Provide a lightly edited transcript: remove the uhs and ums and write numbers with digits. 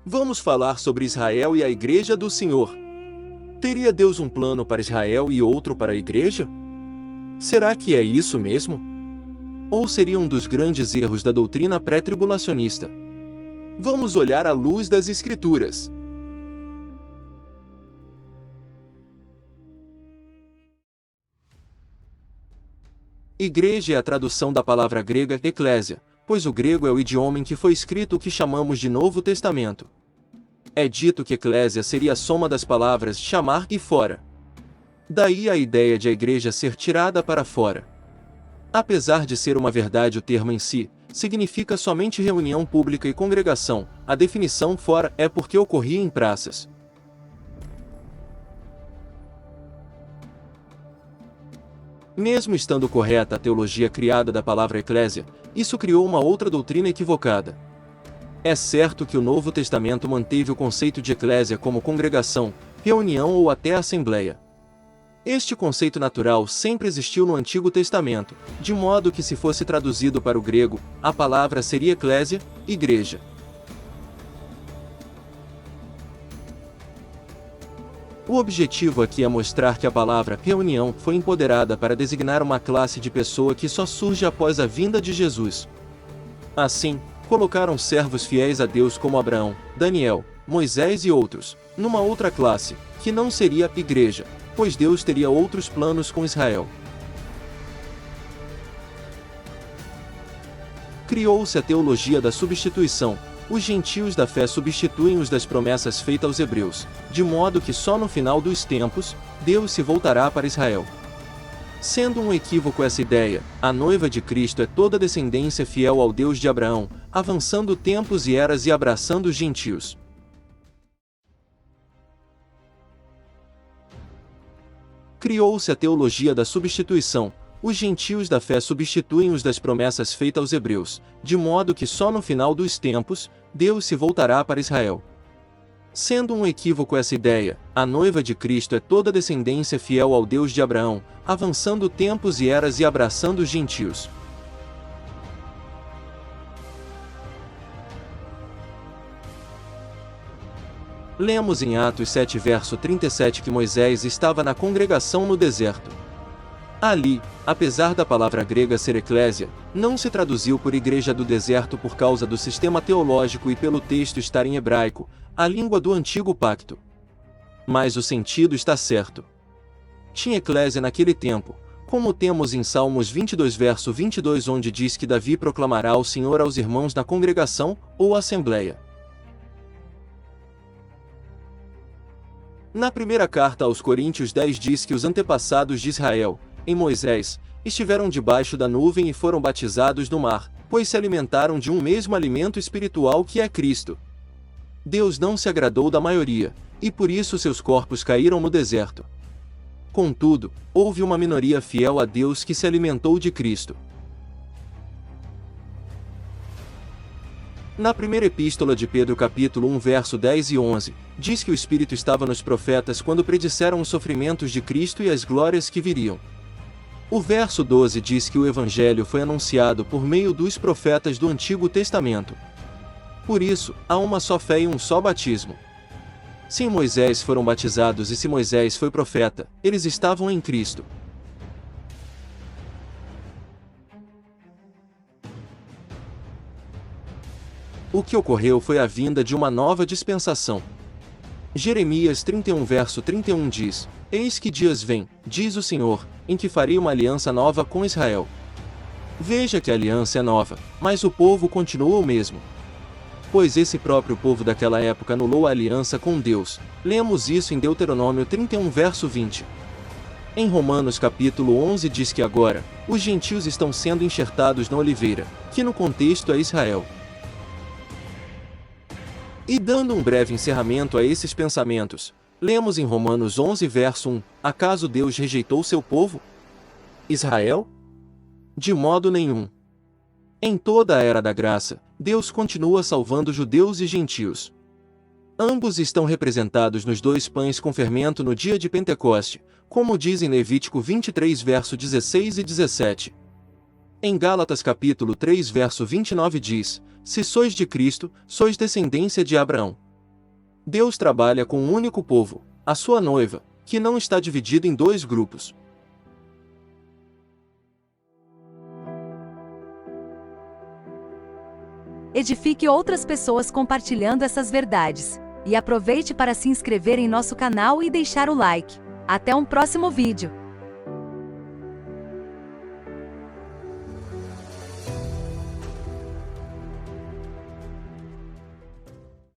Vamos falar sobre Israel e a Igreja do Senhor. Teria Deus um plano para Israel e outro para a Igreja? Será que é isso mesmo? Ou seria um dos grandes erros da doutrina pré-tribulacionista? Vamos olhar à luz das Escrituras. Igreja é a tradução da palavra grega eclésia, pois o grego é o idioma em que foi escrito o que chamamos de Novo Testamento. É dito que eclésia seria a soma das palavras chamar e fora. Daí a ideia de a igreja ser tirada para fora. Apesar de ser uma verdade o termo em si, significa somente reunião pública e congregação, a definição fora é porque ocorria em praças. Mesmo estando correta a teologia criada da palavra eclésia, isso criou uma outra doutrina equivocada. É certo que o Novo Testamento manteve o conceito de eclésia como congregação, reunião ou até assembleia. Este conceito natural sempre existiu no Antigo Testamento, de modo que se fosse traduzido para o grego, a palavra seria eclésia, igreja. O objetivo aqui é mostrar que a palavra reunião foi empoderada para designar uma classe de pessoa que só surge após a vinda de Jesus. Assim, colocaram servos fiéis a Deus como Abraão, Daniel, Moisés e outros, numa outra classe, que não seria igreja, pois Deus teria outros planos com Israel. Criou-se a teologia da substituição. Os gentios da fé substituem os das promessas feitas aos hebreus, de modo que só no final dos tempos, Deus se voltará para Israel. Sendo um equívoco essa ideia, a noiva de Cristo é toda a descendência fiel ao Deus de Abraão, avançando tempos e eras e abraçando os gentios. Criou-se a teologia da substituição. Os gentios da fé substituem os das promessas feitas aos hebreus, de modo que só no final dos tempos, Deus se voltará para Israel. Sendo um equívoco essa ideia, a noiva de Cristo é toda a descendência fiel ao Deus de Abraão, avançando tempos e eras e abraçando os gentios. Lemos em Atos 7 verso 37 que Moisés estava na congregação no deserto. Ali, apesar da palavra grega ser eclésia, não se traduziu por igreja do deserto por causa do sistema teológico e pelo texto estar em hebraico, a língua do antigo pacto. Mas o sentido está certo. Tinha eclésia naquele tempo, como temos em Salmos 22 verso 22 onde diz que Davi proclamará ao Senhor aos irmãos na congregação, ou assembleia. Na primeira carta aos Coríntios 10 diz que os antepassados de Israel, em Moisés, estiveram debaixo da nuvem e foram batizados no mar, pois se alimentaram de um mesmo alimento espiritual que é Cristo. Deus não se agradou da maioria, e por isso seus corpos caíram no deserto. Contudo, houve uma minoria fiel a Deus que se alimentou de Cristo. Na primeira epístola de Pedro capítulo 1 verso 10 e 11, diz que o Espírito estava nos profetas quando predisseram os sofrimentos de Cristo e as glórias que viriam. O verso 12 diz que o Evangelho foi anunciado por meio dos profetas do Antigo Testamento. Por isso, há uma só fé e um só batismo. Se em Moisés foram batizados e se Moisés foi profeta, eles estavam em Cristo. O que ocorreu foi a vinda de uma nova dispensação. Jeremias 31 verso 31 diz: Eis que dias vêm, diz o Senhor, em que farei uma aliança nova com Israel. Veja que a aliança é nova, mas o povo continua o mesmo. Pois esse próprio povo daquela época anulou a aliança com Deus. Lemos isso em Deuteronômio 31 verso 20. Em Romanos capítulo 11 diz que agora, os gentios estão sendo enxertados na oliveira, que no contexto é Israel. E dando um breve encerramento a esses pensamentos, lemos em Romanos 11 verso 1, acaso Deus rejeitou seu povo? Israel? De modo nenhum. Em toda a era da graça, Deus continua salvando judeus e gentios. Ambos estão representados nos dois pães com fermento no dia de Pentecoste, como diz em Levítico 23 verso 16 e 17. Em Gálatas capítulo 3 verso 29 diz: Se sois de Cristo, sois descendência de Abraão, Deus trabalha com um único povo, a sua noiva, que não está dividido em dois grupos. Edifique outras pessoas compartilhando essas verdades. E aproveite para se inscrever em nosso canal e deixar o like. Até um próximo vídeo!